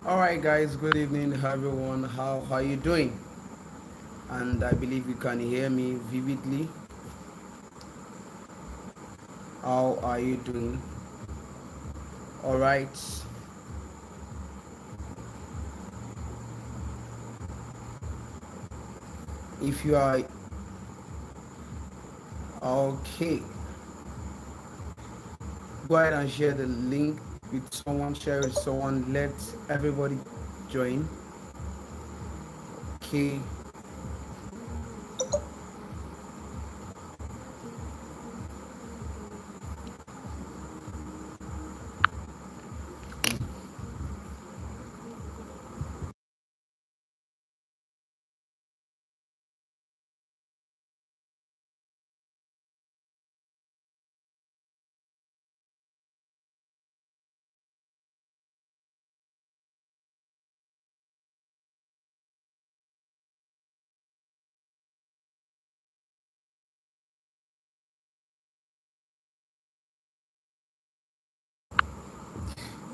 All right, guys. Good evening, everyone. How are you doing? And I believe you can hear me vividly. How are you doing? All right. If you are okay, go ahead and share the link with someone. Share it with someone. Let everybody join. Okay.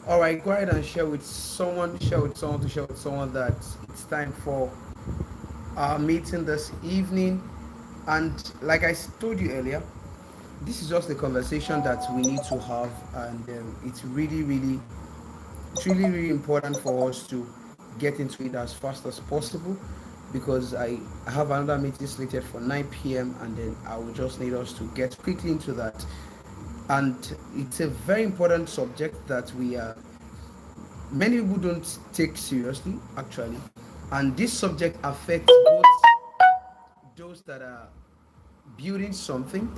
All right. Go ahead and share with someone. Share with someone to share with someone that it's time for our meeting this evening. And like I told you earlier, this is just a conversation that we need to have, and it's really important for us to get into it as fast as possible because I have another meeting slated for 9 p.m. and then I will just need us to get quickly into that. And it's a very important subject that we are many people don't take seriously actually, and this subject affects both those that are building something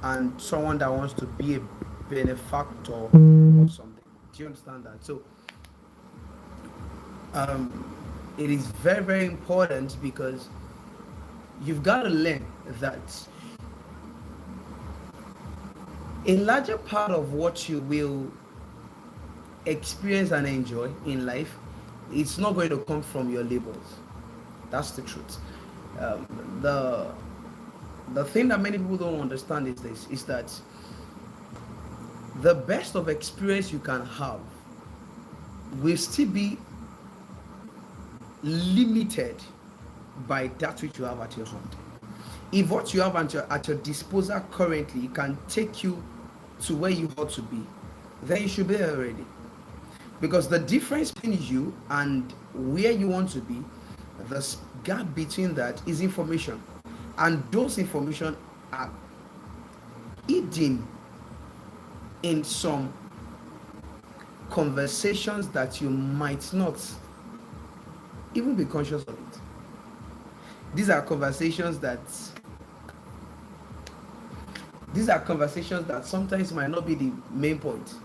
and someone that wants to be a benefactor of something. Do you understand that? So it is very important because you've got to learn that a larger part of what you will experience and enjoy in life, it's not going to come from your labels. That's the truth. Um, the the thing that many people don't understand is this: is that the best of experience you can have will still be limited by that which you have at your hand. If what you have at your disposal currently can take you to where you ought to be, then you should be there already. Because the difference between you and where you want to be, the gap between that is information. And those information are hidden in some conversations that you might not even be conscious of it. These are conversations that sometimes might not be the main point.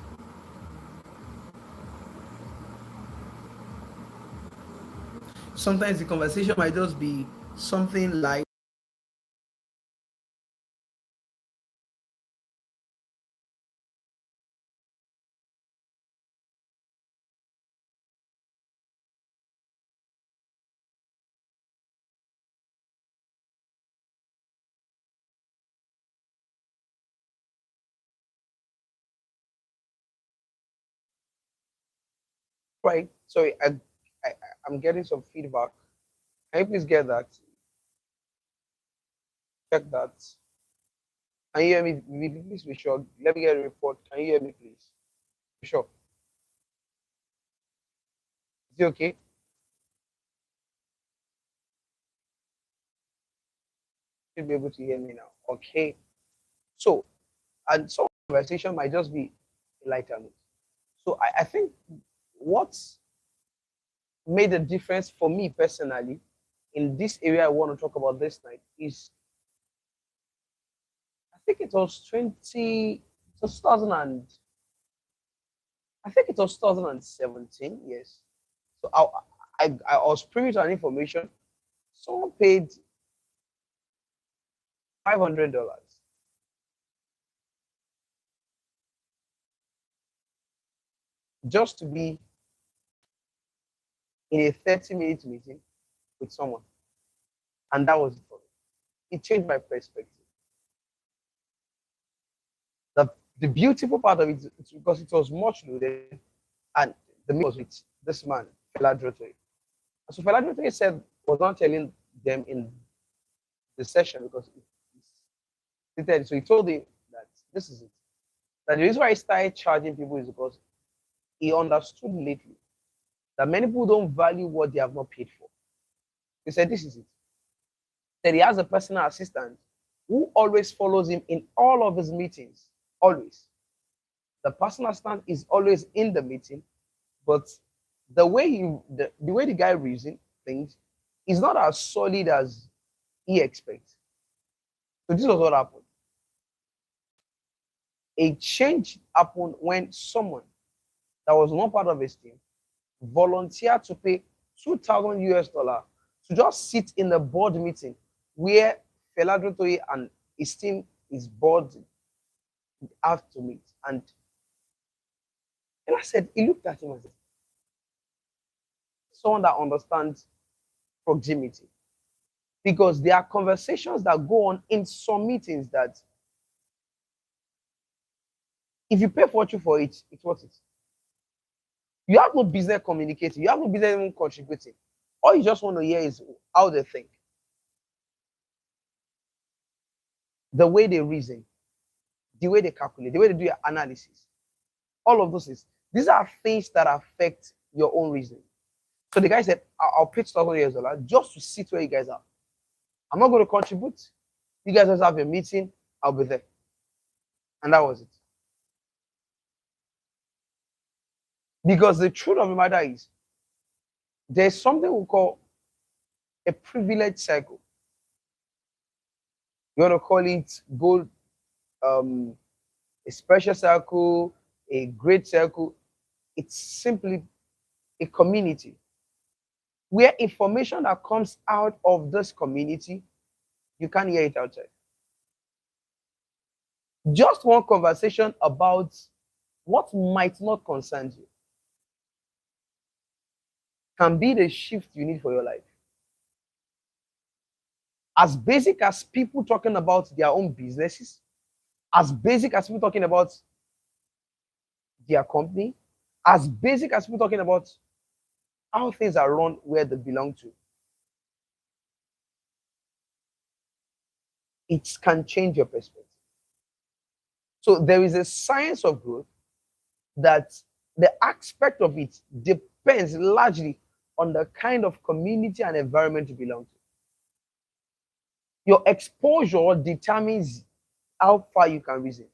Sometimes the conversation might just be something like, right? Sorry, I I'm getting some feedback. Can you please get that? Check that. Can you hear me? Please be sure. Let me get a report. Can you hear me, please? Be sure. Is it okay? You'll be able to hear me now. Okay. So, and some conversation might just be a lighter note. So, I think what made a difference for me personally in this area I want to talk about this night is I think it was 20, it was 2000 and I think it was 2017. Yes. So I was privy to an information. Someone paid $500 just to be in a 30-minute meeting with someone, and that was it for me. It changed my perspective. The beautiful part of it is because it was much loaded, and the meeting was with this man. Fela Drotoy. So Fela Drotoy said, was not telling them in the session because he said, so he told him that this is it. That the reason why he started charging people is because he understood lately that many people don't value what they have not paid for. He said, this is it. That he has a personal assistant who always follows him in all of his meetings. Always. The personal assistant is always in the meeting, but the way the way the guy reasons things is not as solid as he expects. So this was what happened. A change happened when someone that was not part of his team volunteered to pay 2,000 US dollar to just sit in the board meeting where Fela Drotoy and his team, his board, have to meet. And I said, he looked at him and said, someone that understands proximity. Because there are conversations that go on in some meetings that if you pay fortune for it, it's worth it. You have no business communicating. You have no business even contributing. All you just want to hear is how they think, the way they reason, the way they calculate, the way they do your analysis. All of those things. These are things that affect your own reasoning. So the guy said, I'll pay $2,000 just to sit where you guys are. I'm not going to contribute. You guys just have a meeting. I'll be there. And that was it. Because the truth of the matter is, there's something we call a privilege cycle. You want to call it gold, a special circle, a great circle. It's simply a community where information that comes out of this community, you can't hear it outside. Just one conversation about what might not concern you can be the shift you need for your life. As basic as people talking about their own businesses, as basic as people talking about their company, as basic as people talking about how things are run where they belong to. It can change your perspective. So there is a science of growth that the aspect of it depends largely on the kind of community and environment you belong to. Your exposure determines how far you can reason.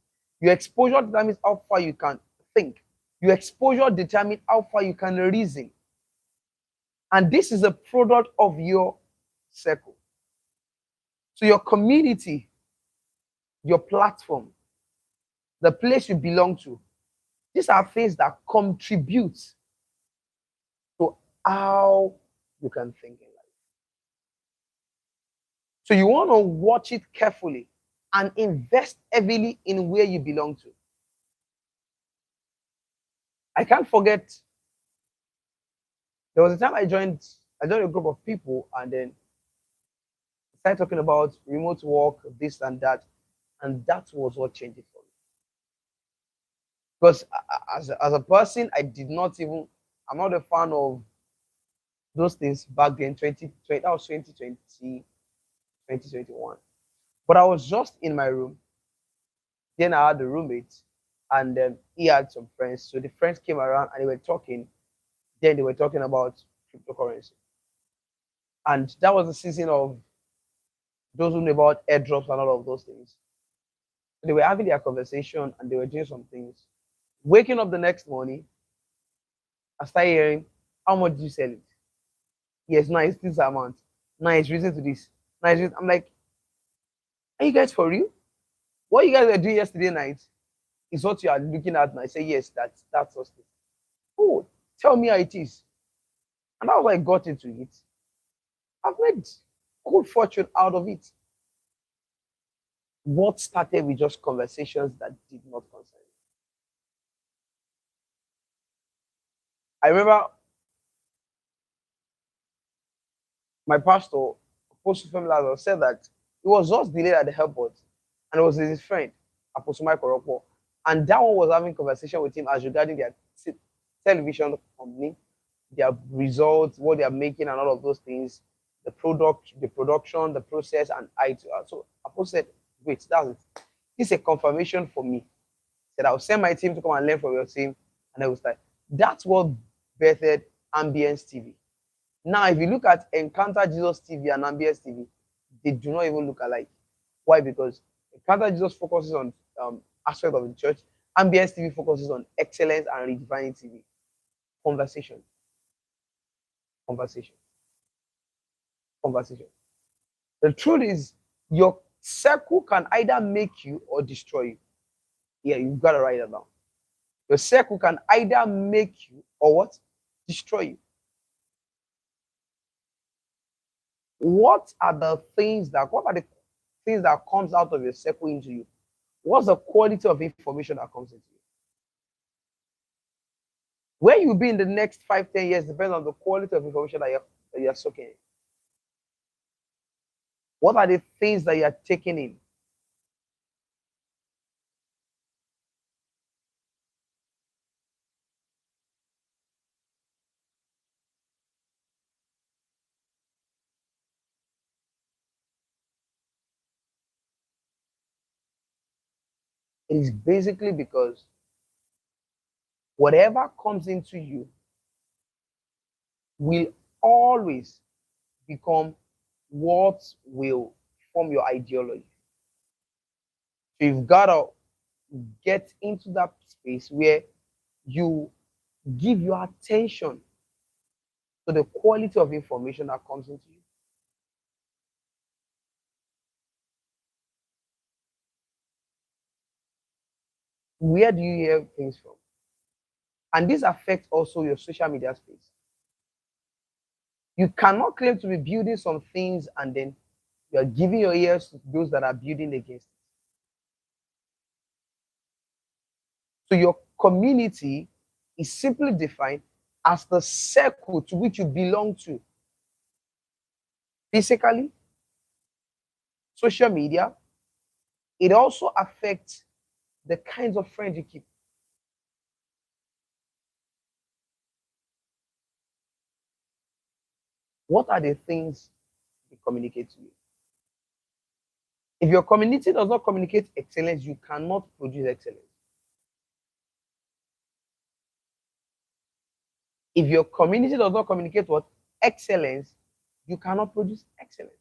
Your exposure determines how far you can think. Your exposure determines how far you can reason. And this is a product of your circle. So your community, your platform, the place you belong to, these are things that contribute to how you can think in life. So you want to watch it carefully and invest heavily in where you belong to. I can't forget, there was a time I joined a group of people and then started talking about remote work, this and that. And that was what changed it for me. Because as a person, I did not even, I'm not a fan of those things back then, 2020, that was 2020, 2021. But I was just in my room. Then I had a roommate and he had some friends. So the friends came around and they were talking. Then they were talking about cryptocurrency. And that was the season of those who knew about airdrops and all of those things. They were having their conversation and they were doing some things. Waking up the next morning, I started hearing, how much did you sell it? Yes, nice, this amount. Nice, reason to this. Nice, I'm like, are you guys for real? What you guys were doing yesterday night is what you are looking at now. I say, yes, that's us. Oh, tell me how it is. And how I got into it. I've made good fortune out of it. What started with just conversations that did not concern me. I remember my pastor, Apostle Femi Lazarus, said that he was just delayed at the airport and it was his friend, Apostle Michael Rockwell. And that one was having conversation with him as regarding their television company. their results, what they are making, and all of those things, the product, the production, the process, and I. So Apostle said, "Wait, that's it. This is a confirmation for me." Said, "I'll send my team to come and learn from your team," and I was like, "That's what birthed Ambience TV." Now, if you look at Encounter Jesus TV and Ambience TV, they do not even look alike. Why? Because Encounter Jesus focuses on aspect of the church. Ambience TV focuses on excellence and redefining TV. Conversation, conversation, conversation. The truth is, your circle can either make you or destroy you. Yeah, you've got to write it down. Your circle can either make you or what? Destroy you. What are the things that comes out of your circle into you? What's the quality of information that comes into you? Where you'll be in the next 5-10 years depends on the quality of information that you're soaking in. What are the things that you're taking in? It is basically because whatever comes into you will always become what will form your ideology. So you've got to get into that space where you give your attention to the quality of information that comes into you. Where do you hear things from? And this affects also your social media space. You cannot claim to be building some things and then you're giving your ears to those that are building against it. So your community is simply defined as the circle to which you belong to. Physically, social media, it also affects the kinds of friends you keep. What are the things they communicate to you? If your community does not communicate excellence, you cannot produce excellence. If your community does not communicate what? Excellence, you cannot produce excellence.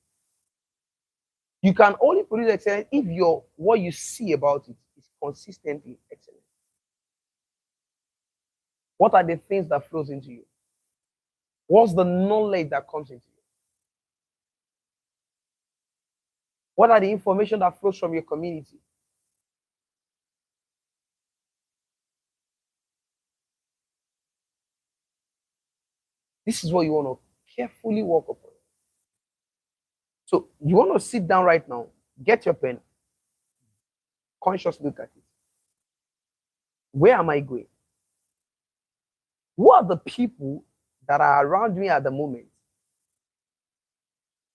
You can only produce excellence if what you see about it is consistently excellent. What are the things that flows into you? What's the knowledge that comes into you? What are the information that flows from your community? This is what you want to carefully work upon. So you want to sit down right now, get your pen, consciously look at it. Where am I going? Who are the people that are around me at the moment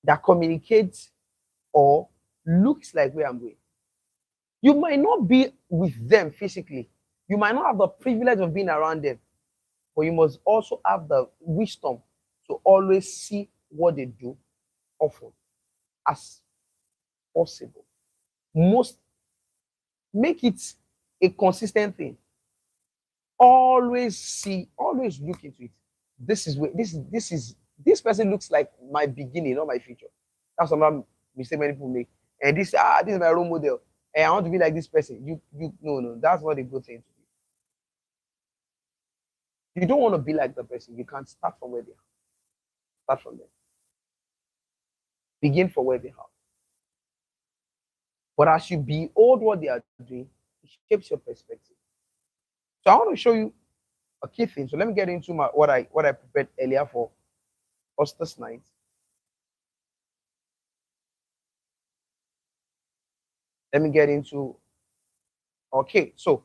that communicate or looks like where I'm going? You might not be with them physically. You might not have the privilege of being around them, but you must also have the wisdom to always see what they do often as possible. Most make it a consistent thing. Always see, always look into it. This person looks like my beginning, not my future. That's another mistake many people make. And this is my role model. And I want to be like this person. No, that's not a good thing to do. You don't want to be like the person. You can't start from where they are. Start from there. Begin from where they are. But as you behold what they are doing, it shapes your perspective. So I want to show you a key thing. So let me get into what I prepared earlier for us this night. Let me get into okay. So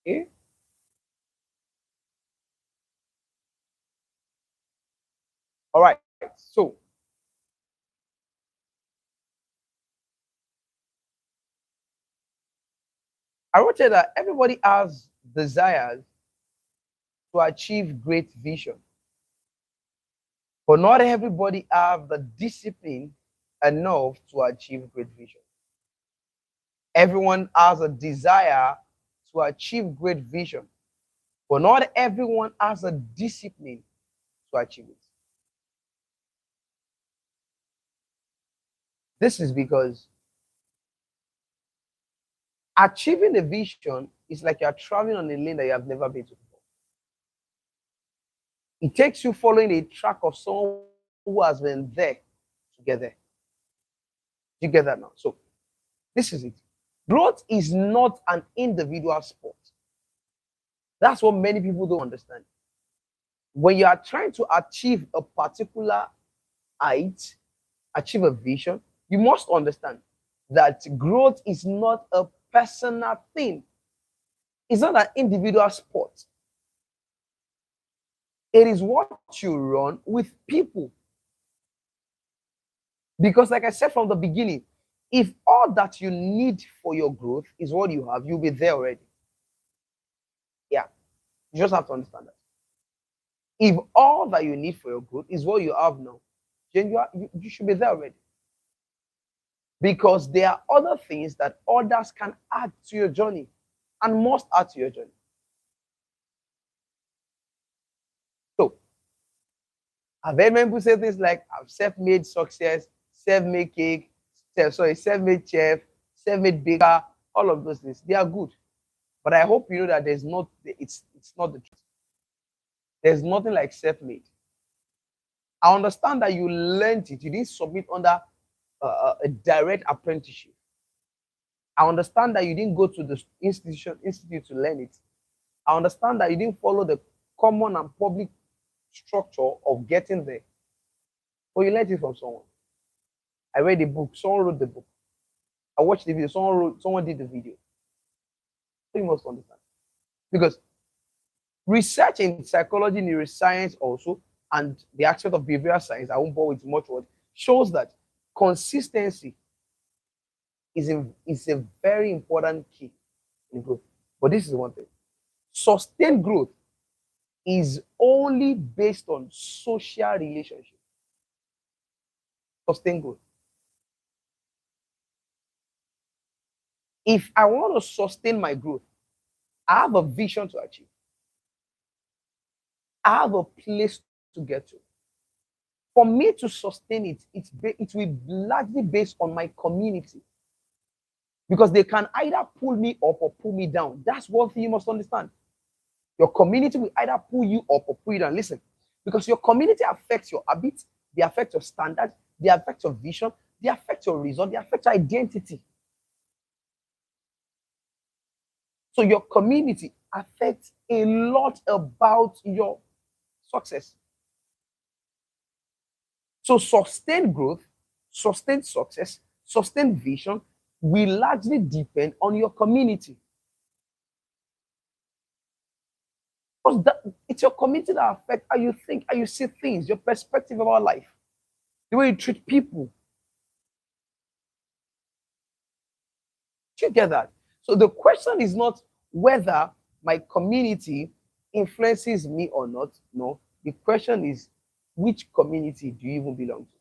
okay. All right. So I wrote here that everybody has desires to achieve great vision, but not everybody have the discipline enough to achieve great vision. Everyone has a desire to achieve great vision, but not everyone has a discipline to achieve it. This is because achieving a vision is like you're traveling on a lane that you have never been to before. It takes you following a track of someone who has been there to get there. You get that now? So this is it. Growth is not an individual sport. That's what many people don't understand. When you are trying to achieve a particular height, achieve a vision, you must understand that growth is not a personal thing. It's not an individual sport. It is what you run with people. Because, like I said from the beginning, if all that you need for your growth is what you have, you'll be there already. Yeah, you just have to understand that. If all that you need for your growth is what you have now, then you should be there already. Because there are other things that others can add to your journey and must add to your journey. So, I've heard people say things like, I've self-made success, self-made cake, self-made chef, self-made baker, all of those things. They are good. But I hope you know that it's not the truth. There's nothing like self-made. I understand that you learned it. You didn't submit under a direct apprenticeship. I understand that you didn't go to the institute to learn it. I understand that you didn't follow the common and public structure of getting there. But you learned it from someone. I read the book. Someone wrote the book. I watched the video. Someone did the video. So you must understand. Because research in psychology, neuroscience also, and the aspect of behavioral science, I won't bore with much word, shows that consistency is a very important key in growth. But this is one thing. Sustained growth is only based on social relationship. Sustained growth. If I want to sustain my growth, I have a vision to achieve. I have a place to get to. For me to sustain it, it will be largely based on my community. Because they can either pull me up or pull me down. That's one thing you must understand. Your community will either pull you up or pull you down. Listen, because your community affects your habits, they affect your standards, they affect your vision, they affect your result, they affect your identity. So your community affects a lot about your success. So sustained growth, sustained success, sustained vision will largely depend on your community. Because it's your community that affects how you think, how you see things, your perspective about life, the way you treat people. Do you get that? So the question is not whether my community influences me or not. No. The question is, which community do you even belong to?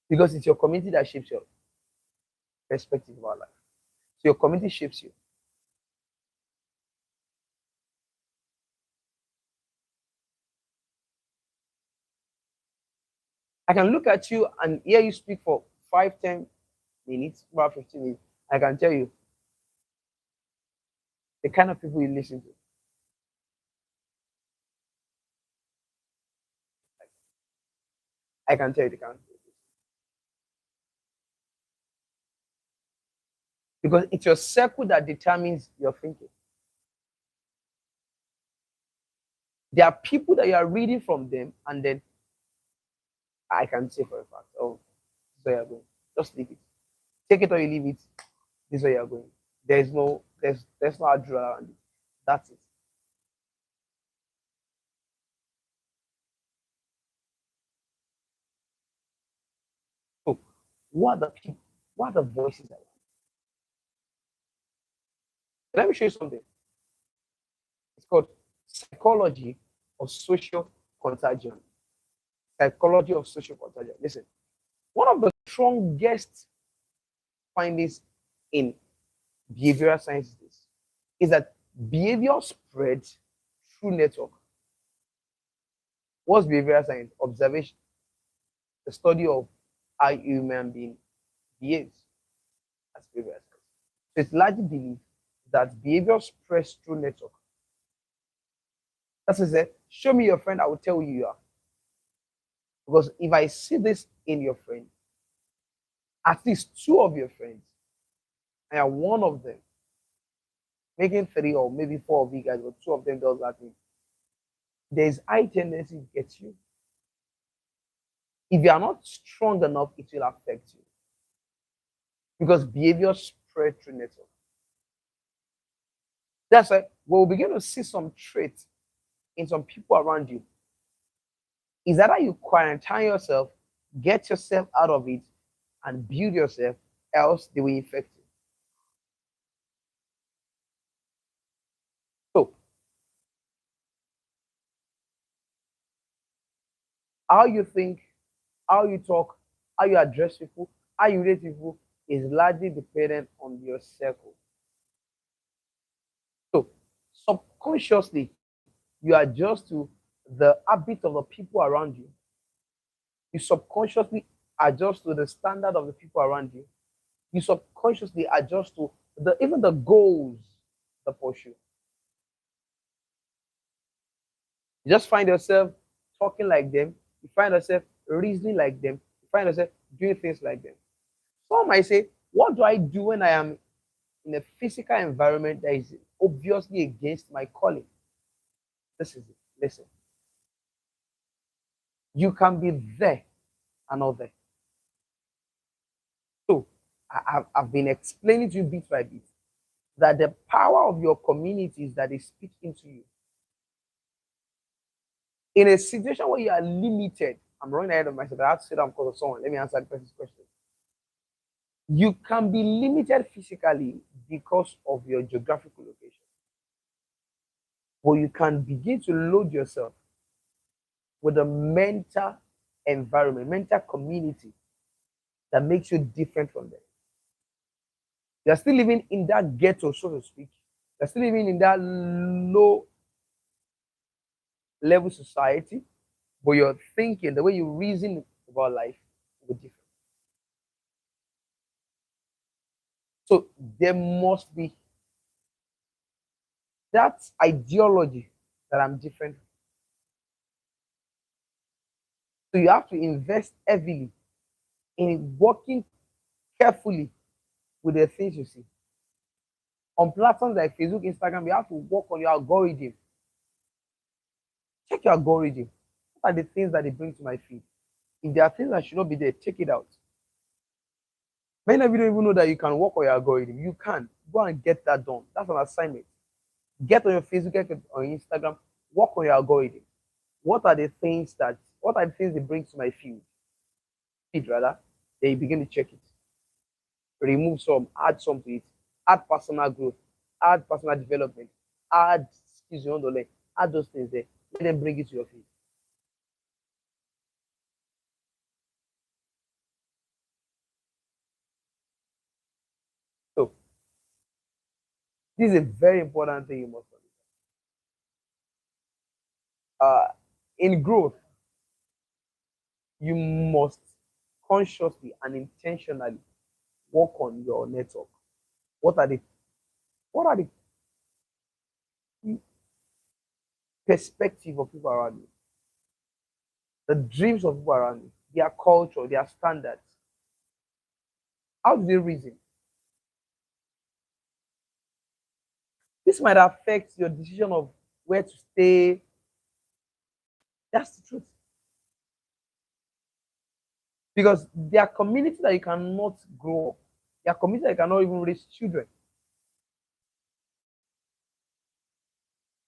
Because it's your community that shapes your perspective about life. So your community shapes you. I can look at you and hear you speak for 5, 10 minutes, about 15 minutes. I can tell you the kind of people you listen to. I can tell you the kind of people. Because it's your circle that determines your thinking. There are people that you are reading from them, and then I can say for a fact, oh, this is where you're going. Just leave it. Take it or you leave it. This is where you're going. There's no adrenaline around it. That's it. What are the people? What are the voices around? Let me show you something. It's called psychology of social contagion. Psychology of social contagion. Listen, one of the strongest findings in behavioral science is that behavior spreads through network. What's behavioral science? Observation, the study of how human being behaves. That's behavioral science. So it's largely believed that behavior spreads through network. That's what I said. Show me your friend, I will tell you you are. Because if I see this in your friend, at least two of your friends, and you're one of them, making three or maybe four of you guys, but two of them does that thing, there's high tendency to get you. If you are not strong enough, it will affect you. Because behavior spread through network. That's why we'll begin to see some traits in some people around you. Is that how you quarantine yourself, get yourself out of it, and build yourself, else they will infect you. So, how you think, how you talk, how you address people, how you relate to people is largely dependent on your circle. So, subconsciously, you adjust to the habit of the people around you. You subconsciously adjust to the standard of the people around you. You subconsciously adjust to even the goals the pursue. You just find yourself talking like them. You find yourself reasoning like them. You find yourself doing things like them. Some might say, what do I do when I am in a physical environment that is obviously against my calling? This is it. Listen. You can be there and not there. So I've been explaining to you bit by bit that the power of your community is that they speak into you. In a situation where you are limited, I'm running ahead of myself. I have to sit down because of someone. Let me answer the person's question. You can be limited physically because of your geographical location. But you can begin to load yourself with a mental environment, mental community that makes you different from them. You're still living in that ghetto, so to speak. You're still living in that low level society, but your thinking, the way you reason about life, will be different. So there must be that ideology that I'm different. So you have to invest heavily in working carefully with the things you see. On platforms like Facebook, Instagram, you have to work on your algorithm. Check your algorithm. What are the things that they bring to my feed? If there are things that should not be there, take it out. Many of you don't even know that you can work on your algorithm. You can. Go and get that done. That's an assignment. Get on your Facebook, get on Instagram, work on your algorithm. What are the things they bring to my feed rather? Then you begin to check it. Remove some, add some to it, add personal growth, add personal development, add skills you want to learn, add those things there. Let them bring it to your feed. So this is a very important thing you must understand. In growth, you must consciously and intentionally work on your network. What are the perspective of people around you? The dreams of people around you, their culture, their standards. How do they reason? This might affect your decision of where to stay. That's the truth. Because there are communities that you cannot grow up. There are communities that you cannot even raise children.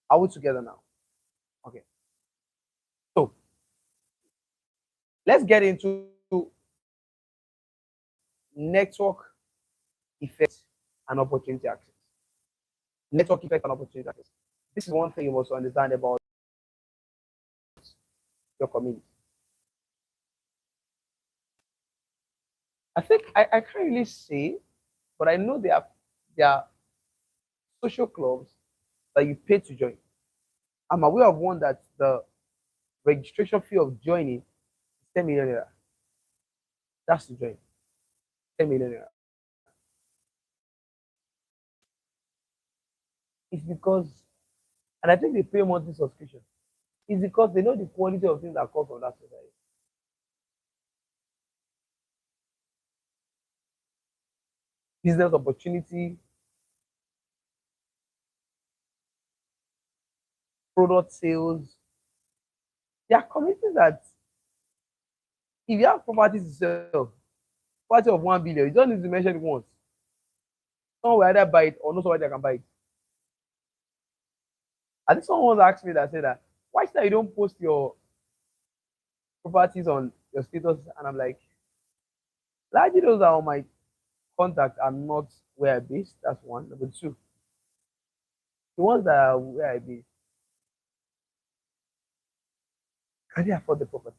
Are we together now? Okay. So let's get into network effect and opportunity access. Network effect and opportunity access. This is one thing you must understand about your community. I think I can't really say, but I know there are social clubs that you pay to join. I'm aware of one that the registration fee of joining is 10 million naira. That's to join. 10 million naira. It's because, and I think they pay monthly subscription. It's because they know the quality of things that come from that society. Business opportunity, product sales. There are communities that if you have properties to sell, property of 1 billion, you don't need to mention it once. Someone will either buy it or know somebody that can buy it. I think someone once asked me that said that why is that you don't post your properties on your status? And I'm like, largely those are on my contact are not where I base. That's one. Number two, the ones that are where I base, can they afford the properties?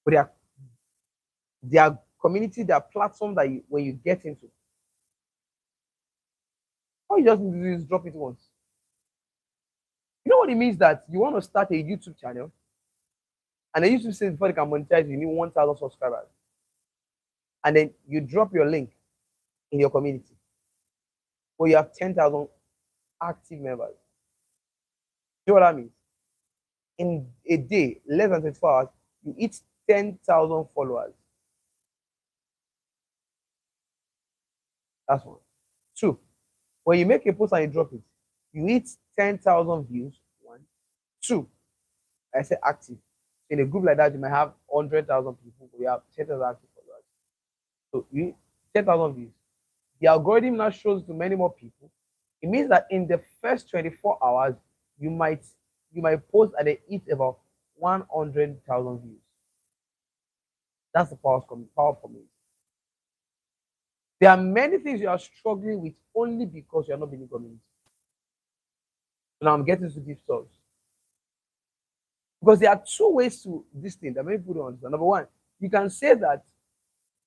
But their community, their platform that you, when you get into, all you just need to do is drop it once. You know what it means that you want to start a YouTube channel, and the YouTube says before they can monetize, you need 1,000 subscribers, and then you drop your link in your community, where you have 10,000 active members. You know what that means? In a day, less than 24 hours, you hit 10,000 followers. That's one. Two, when you make a post and you drop it, you hit 10,000 views. One. Two, I say active. In a group like that, you might have 100,000 people, but you have 10,000 active followers. So you hit 10,000 views. The algorithm now shows to many more people. It means that in the first 24 hours, you might post and they hit about 100,000 views. That's the power of community. There are many things you are struggling with only because you are not being in community. So now I'm getting to deep thoughts. Because there are two ways to this thing that many people don't understand. Number one, you can say that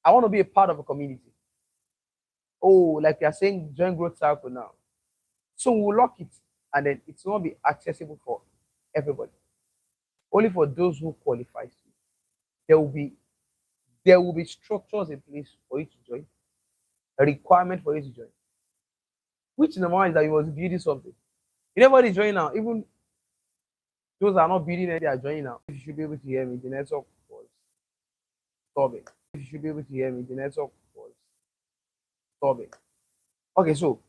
I want to be a part of a community. Oh, like you're saying, join growth circle now. So we'll lock it and then it will not be accessible for everybody. Only for those who qualify. There will be structures in place for you to join, a requirement for you to join. Which in the mind is that you was building something. If everybody join now, even those that are not building it, they are joining now. If you should be able to hear me, the network was stopping. If you should be able to hear me, the network was stopping. Okay, so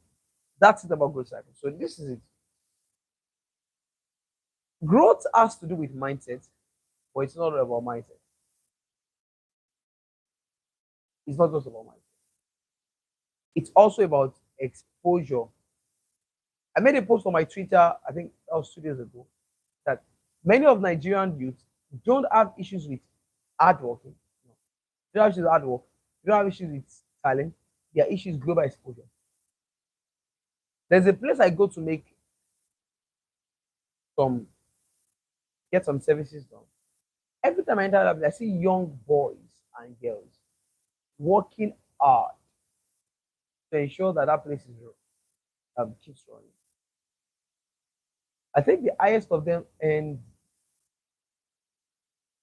that's it about growth cycle. So this is it. Growth has to do with mindset, but it's not about mindset. It's not just about mindset. It's also about exposure. I made a post on my Twitter, I think that was 2 days ago, that many of Nigerian youths don't have issues with hard working. No. They don't have issues with hard work. They don't have issues with talent. Their issue is global exposure. There's a place I go to get some services done. Every time I enter that place, I see young boys and girls working hard to ensure that that place is keeps running. I think the highest of them earned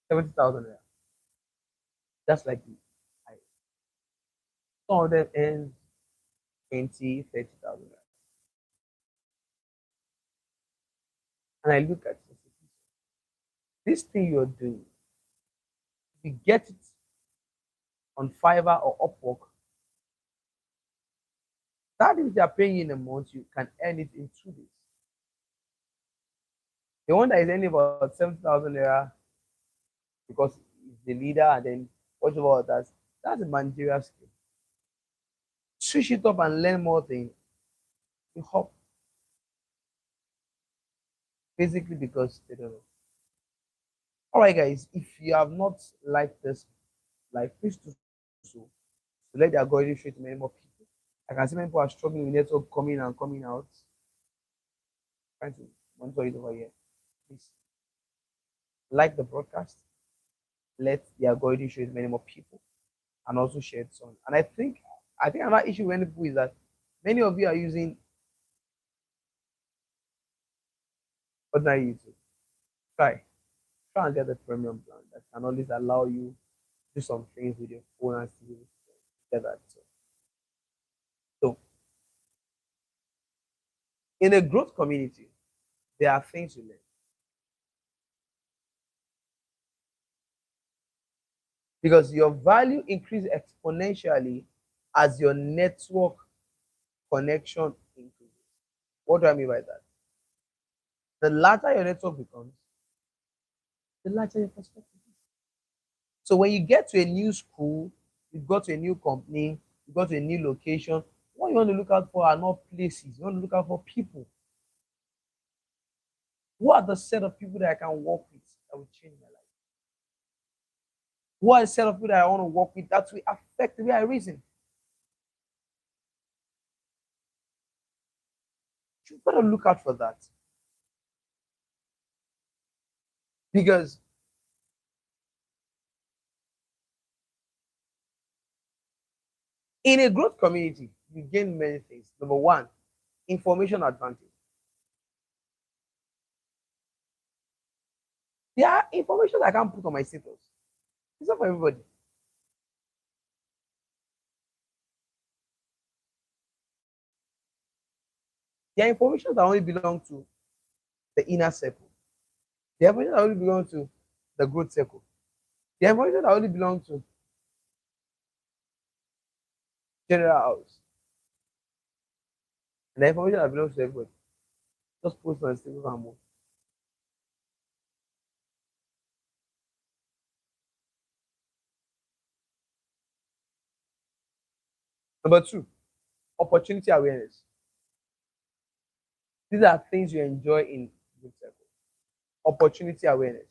70,000 naira. That's like the highest. Some of them earn 20, 30,000 naira. And I look at this thing you're doing, if you get it on Fiverr or Upwork, that is they're paying you in a month, you can earn it in 2 days. The one that is earning about 70,000 naira because he's the leader and then what about that? That's a managerial skill. Switch it up and learn more things. You hop. basically because they don't know. All right, guys, if you have not liked this, like, please do so to let the algorithm show to many more people. I can see many people are struggling with network coming and coming out. Trying to monitor it over here. Please like the broadcast, let the algorithm show it to many more people, and also share it on. And I think another issue with many people is that many of you are using ordinary YouTube. Try. Try and get the premium plan that can always allow you to do some things with your phone and still get that. So, in a growth community, there are things to learn because your value increases exponentially as your network connection increases. What do I mean by that? The larger your network becomes, the larger your perspective is. So when you get to a new school, you go to a new company, you go to a new location, what you want to look out for are not places. You want to look out for people. What are the set of people that I can work with that will change my life? What are the set of people that I want to work with that will affect the way I reason? You better look out for that. Because in a growth community, you gain many things. Number one, information advantage. There are information I can't put on my status. It's not for everybody. There are information that only belong to the inner circle. There are information that only belong to the growth circle. There are information that only belong to general house. And the information that belongs to everybody. Just post on status and move. Number two, opportunity awareness. These are things you enjoy in growth circle. Opportunity awareness.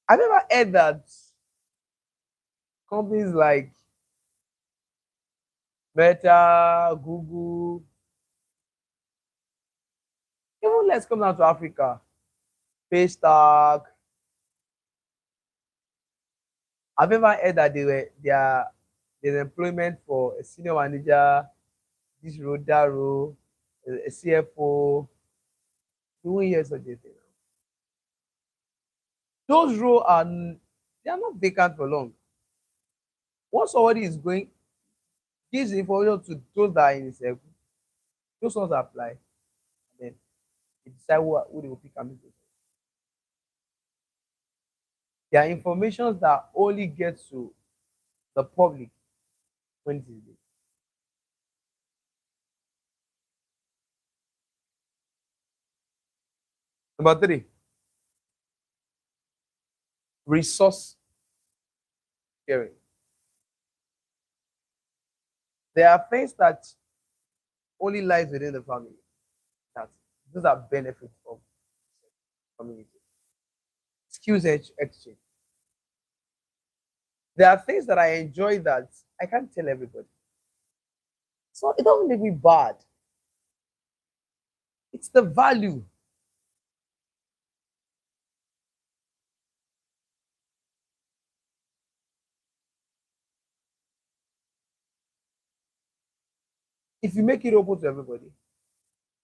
I've never heard that companies like Meta, Google, even let's come down to Africa, Paystack. I've never heard that there's employment for a senior manager, this road, that road, a CFO. You won't hear such a thing. Those roles are they are not vacant for long. Once somebody is going, gives information to those that are in the circle, those ones apply, and then they decide who they will pick and meet. There are information that only gets to the public when it is there. Number three, resource sharing. There are things that only lies within the family. That those are benefits of community. Skills exchange. There are things that I enjoy that I can't tell everybody. So it doesn't make me bad. It's the value. If you make it open to everybody,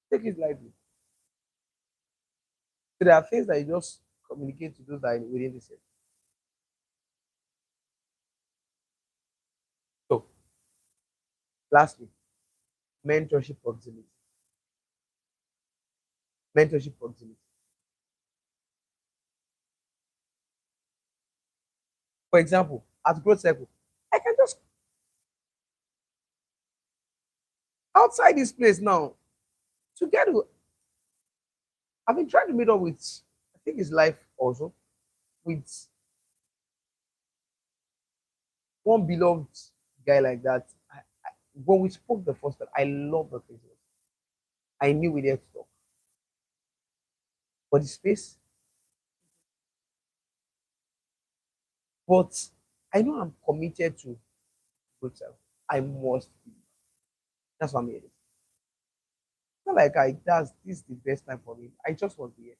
take it lightly. So there are things that you just communicate to those that are within the set. So, lastly, mentorship proximity. Mentorship proximity. For example, at Growth Circle, I can just outside this place now to get to. I've been trying to meet up with, I think it's life also, with one beloved guy like that. When we spoke the first time, I love the face. I knew we had to talk. But the space, but I know I'm committed to good self. I must be. That's what I'm here. It's not like this is the best time for me. I just want to be here.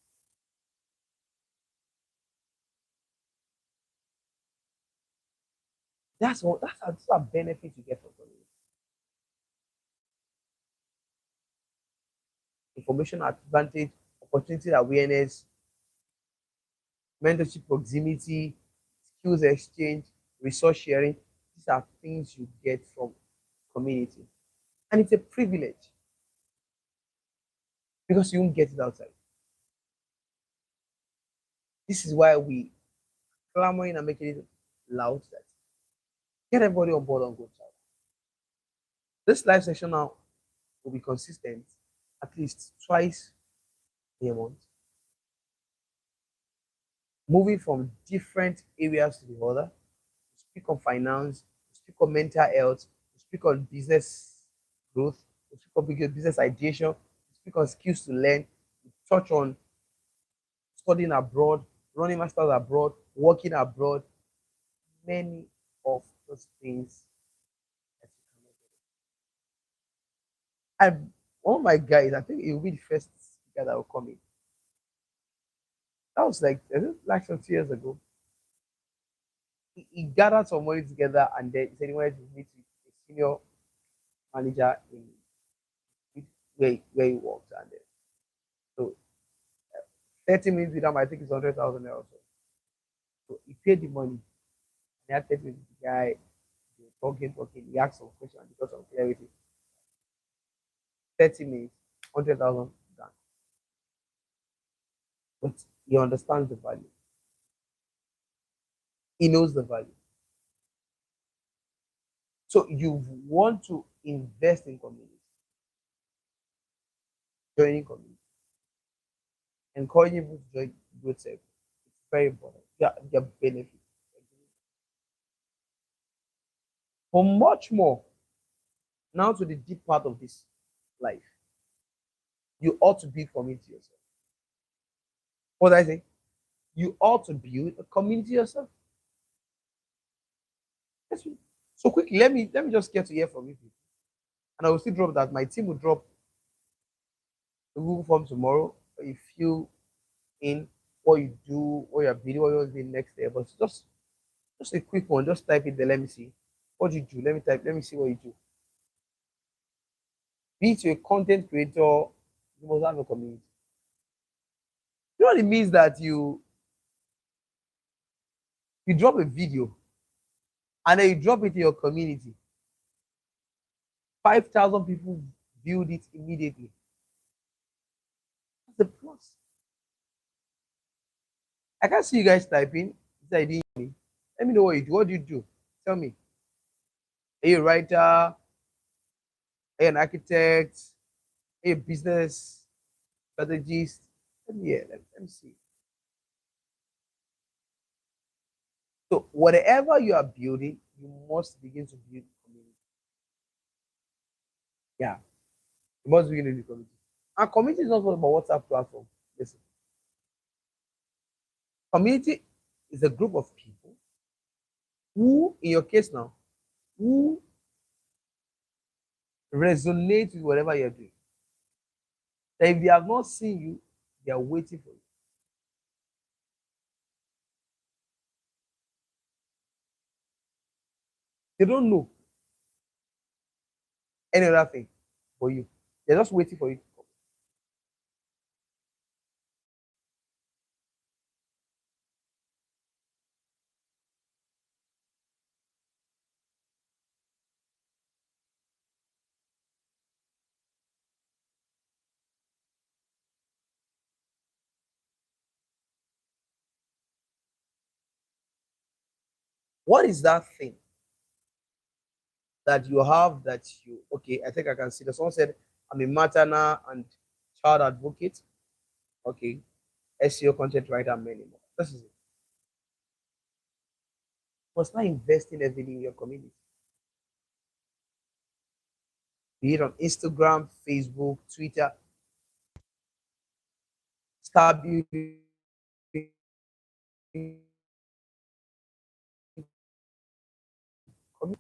That's a benefit you get from community. Information advantage, opportunity awareness, mentorship proximity, skills exchange, resource sharing. These are things you get from community. And it's a privilege because you won't get it outside. This is why we clamoring and making it loud that get everybody on board on Good Child. This live session now will be consistent at least twice a month, moving from different areas to the other. We speak on finance, we speak on mental health, we speak on business growth, we speak on business ideation, we speak on skills to learn, we touch on studying abroad, running masters abroad, working abroad, many of those things. And one of my guys, I think it will be the first speaker that will come in. That was like some 2 years ago. He gathered some money together and then he said he wanted to meet with a senior manager in where he works. And then, so 30 minutes with him, I think it's 100,000 or so. So he paid the money. He had 30 minutes with the guy. They were talking. He asked some questions because of clarity. 30 minutes, 100,000 done. But he understands the value. He knows the value. So you want to invest in community, joining community, encouraging people to join good self. It's very important. Their benefit. For much more, now to the deep part of this life, you ought to build community yourself. What did I say? You ought to build a community yourself. So quickly, let me just get to hear from you, and I will still drop that. My team will drop the Google form tomorrow. If you in what you do, what you're building, what you're doing next day, but just a quick one. Just type it there. Let me see what you do. Let me type. Let me see what you do. Be it a content creator, you must have a community. You know what it means that you drop a video and then you drop it in your community. 5,000 people viewed it immediately. That's the plus. I can see you guys typing. Let me know what you do. What do you do? Tell me. Are you a writer? Are you an architect? Are you a business strategist? Let me see. So whatever you are building, you must begin to build community. Yeah. You must begin to build community. And community is not about WhatsApp platform. Listen. Community is a group of people who, in your case now, who resonate with whatever you're doing. That if they have not seen you, they are waiting for you. They don't know any other thing for you. They're just waiting for you to come. What is that thing that you have that you, okay, I think I can see that someone said, I'm a maternal and child advocate. Okay. SEO content writer, many more. This is it. must start investing heavily in your community. Be it on Instagram, Facebook, Twitter. Start building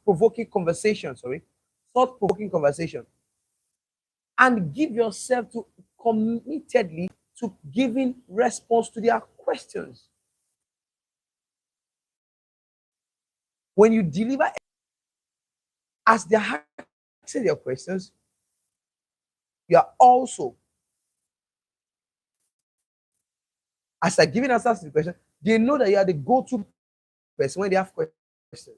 provoking conversation, thought provoking conversation, and give yourself to committedly to giving response to their questions. When you deliver as they're asking their questions, you are also, as they're giving answers to the question, they know that you are the go-to person when they have questions.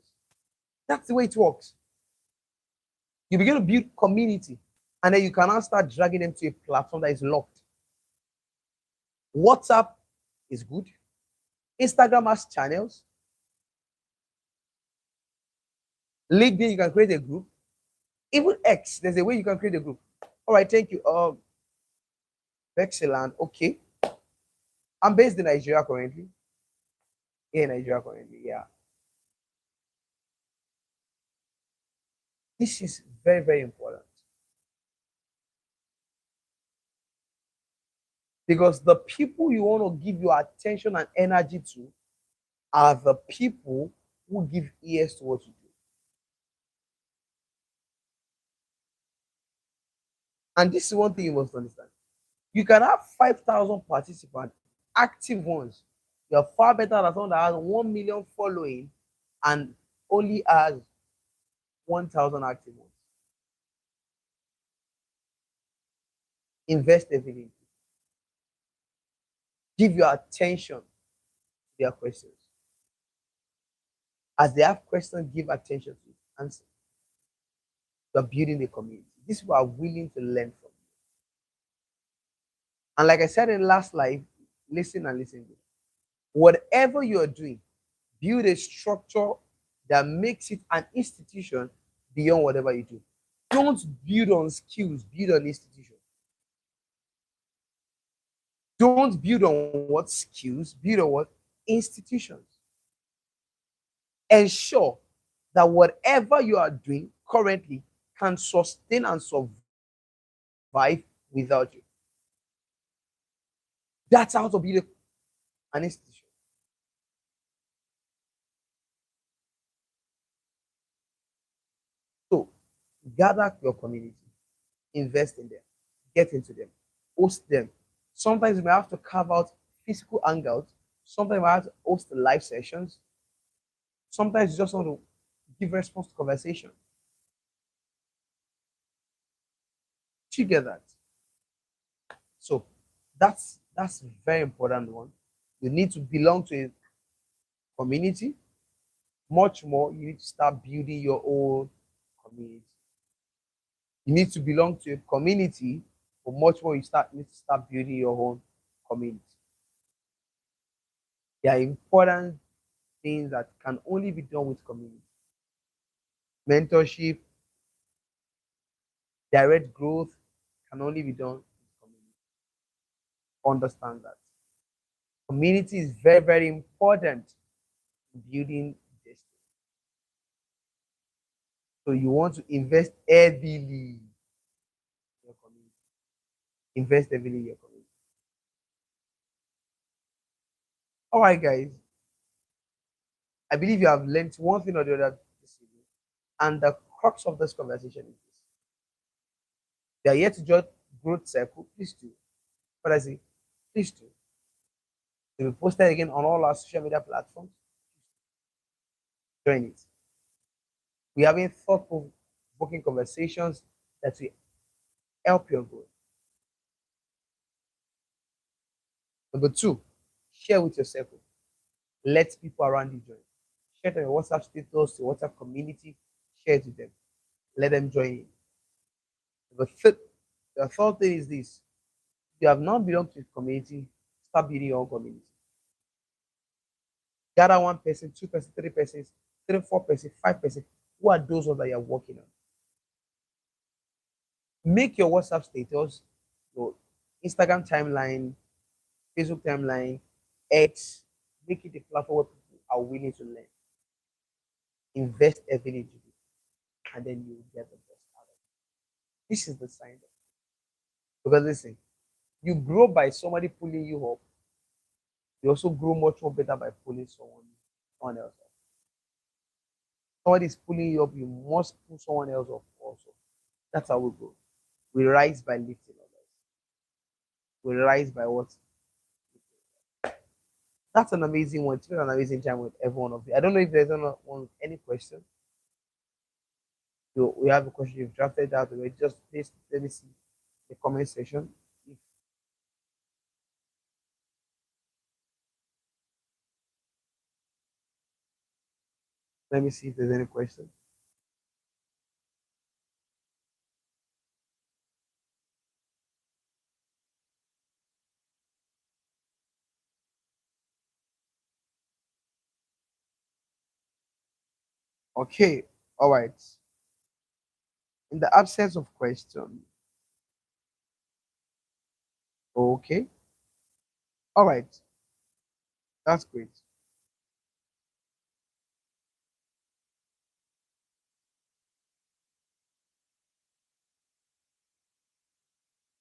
That's the way it works. You begin to build community, and then you can now start dragging them to a platform that is locked. WhatsApp is good. Instagram has channels. LinkedIn, you can create a group. Even X, there's a way you can create a group. All right, thank you. Excellent. Okay. I'm based in Nigeria currently. In Nigeria currently, yeah. This is very, very important. Because the people you want to give your attention and energy to are the people who give ears to what you do. And this is one thing you must understand. You can have 5,000 participants, active ones. You're far better than someone that has 1 million following and only has 1,000 active ones. Invest heavily. Give your attention to their questions. As they have questions, give attention to it. Answer. You're building a community. These people are willing to learn from you. And like I said in last live, listen and listen good. Whatever you're doing, build a structure that makes it an institution beyond whatever you do. Don't build on skills, build on institution. Don't build on what skills, build on what institutions. Ensure that whatever you are doing currently can sustain and survive without you. That's how to build an institution. So gather your community, invest in them, get into them, host them. Sometimes you may have to carve out physical hangouts. Sometimes you might have to host live sessions. Sometimes you just want to give response to conversation. You get that? So that's very important one. You need to belong to a community. Much more, you need to start building your own community. You need to belong to a community, but much more, need to start building your own community. There are important things that can only be done with community. Mentorship, direct growth can only be done with community. Understand that. Community is very, very important in building destiny. So you want to invest heavily in your community. Invest heavily in your community. All right, guys. I believe you have learned one thing or the other this evening. And the crux of this conversation is this. They are yet to join Growth Circle. Please do. But I say, please do. They will post it again on all our social media platforms. Join it. We're having thought-provoking conversations that will help your growth. Number 2, share with your circle. Let people around you join. Share to your WhatsApp status, your WhatsApp community. Share it with them. Let them join in. The third thing is this. If you have not belonged to a community, start building your own community. Gather 1 person, 2 person, 3 persons, 3, 4 person, 5 person. Who are those ones that you're working on? Make your WhatsApp status, your Instagram timeline, Facebook timeline, X, make it a platform where people are willing to learn. invest heavily into it, and then you will get the best out of it. This is the sign. Because listen, you grow by somebody pulling you up. You also grow much more better by pulling someone else up. Somebody is pulling you up, you must pull someone else up also. That's how we grow. We rise by lifting others. We rise by what? That's an amazing one. It's been an amazing time with every one of you. I don't know if there's any question. So we have a question you've drafted out already. Just please let me see the comment section. Let me see if there's any question. Okay, all right. In the absence of question, okay, all right, that's great.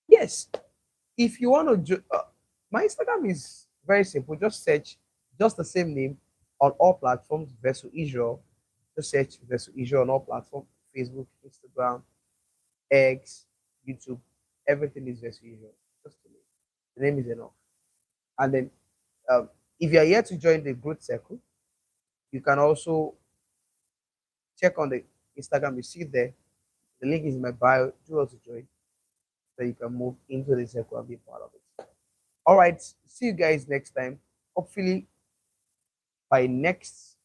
Yes, if you want to, my Instagram is very simple. Just search just the same name on all platforms, Vessel Israel. Just search Vessel Israel on all platforms: Facebook, Instagram, X, YouTube. Everything is Vessel Israel. Just the name is enough. And then, um, if you are yet to join the growth circle, you can also check on the Instagram. You see there, the link is in my bio. Do also join so you can move into the circle and be part of it. All right, see you guys next time. Hopefully, by next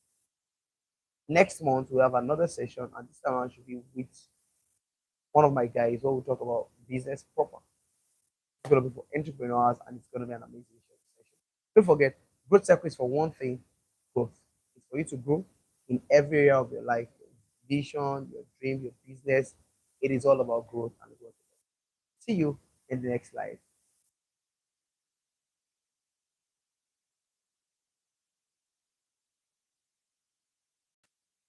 month we'll have another session, and this time I should be with one of my guys where we'll talk about business proper. It's gonna be for entrepreneurs, and it's gonna be an amazing session. Don't forget, growth circle is for one thing: growth. It's for you to grow in every area of your life, your vision, your dream, your business. It is all about growth and growth. See you in the next life.